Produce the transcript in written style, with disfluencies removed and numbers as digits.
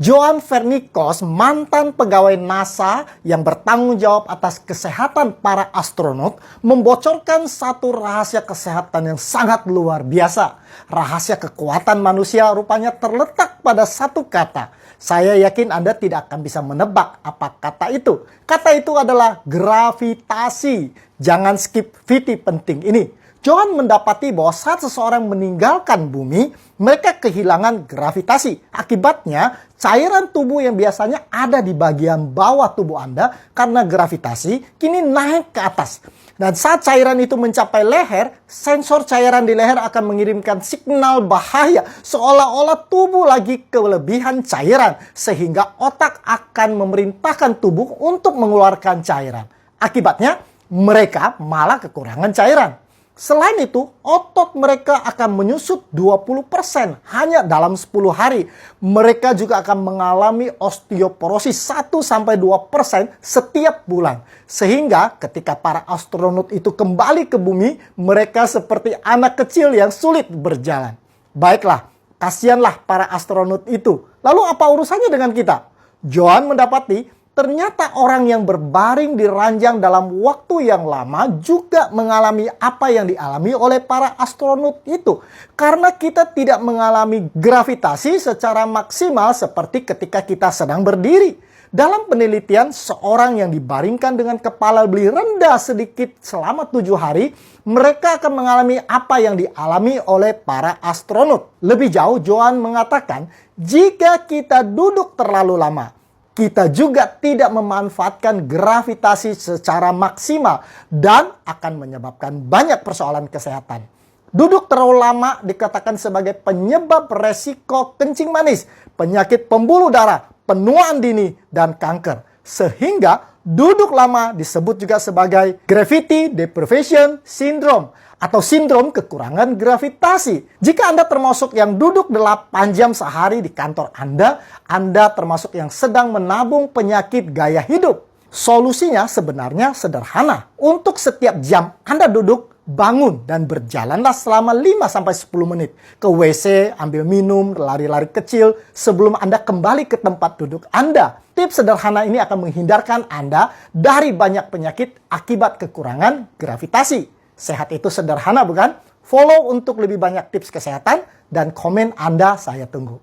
Joan Vernikos, mantan pegawai NASA yang bertanggung jawab atas kesehatan para astronot, membocorkan satu rahasia kesehatan yang sangat luar biasa. Rahasia kekuatan manusia rupanya terletak pada satu kata. Saya yakin Anda tidak akan bisa menebak apa kata itu. Kata itu adalah gravitasi. Jangan skip VT penting ini. Joan mendapati bahwa saat seseorang meninggalkan bumi, mereka kehilangan gravitasi. Akibatnya, cairan tubuh yang biasanya ada di bagian bawah tubuh Anda karena gravitasi kini naik ke atas. Dan saat cairan itu mencapai leher, sensor cairan di leher akan mengirimkan signal bahaya seolah-olah tubuh lagi kelebihan cairan, sehingga otak akan memerintahkan tubuh untuk mengeluarkan cairan. Akibatnya, mereka malah kekurangan cairan. Selain itu, otot mereka akan menyusut 20% hanya dalam 10 hari. Mereka juga akan mengalami osteoporosis 1-2% setiap bulan. Sehingga ketika para astronot itu kembali ke bumi, mereka seperti anak kecil yang sulit berjalan. Baiklah, kasihanlah para astronot itu. Lalu apa urusannya dengan kita? Joan mendapati ternyata orang yang berbaring di ranjang dalam waktu yang lama juga mengalami apa yang dialami oleh para astronot itu. Karena kita tidak mengalami gravitasi secara maksimal seperti ketika kita sedang berdiri. Dalam penelitian, seorang yang dibaringkan dengan kepala beli rendah sedikit selama 7 hari, mereka akan mengalami apa yang dialami oleh para astronot. Lebih jauh, Joan mengatakan, jika kita duduk terlalu lama, kita juga tidak memanfaatkan gravitasi secara maksimal dan akan menyebabkan banyak persoalan kesehatan. Duduk terlalu lama dikatakan sebagai penyebab resiko kencing manis, penyakit pembuluh darah, penuaan dini, dan kanker. Sehingga duduk lama disebut juga sebagai gravity deprivation syndrome atau sindrom kekurangan gravitasi. Jika Anda termasuk yang duduk 8 jam sehari di kantor Anda termasuk yang sedang menabung penyakit gaya hidup. Solusinya sebenarnya sederhana. Untuk setiap jam Anda duduk, bangun dan berjalanlah selama 5-10 menit. Ke WC, ambil minum, lari-lari kecil sebelum Anda kembali ke tempat duduk Anda. Tips sederhana ini akan menghindarkan Anda dari banyak penyakit akibat kekurangan gravitasi. Sehat itu sederhana, bukan? Follow untuk lebih banyak tips kesehatan dan komen Anda saya tunggu.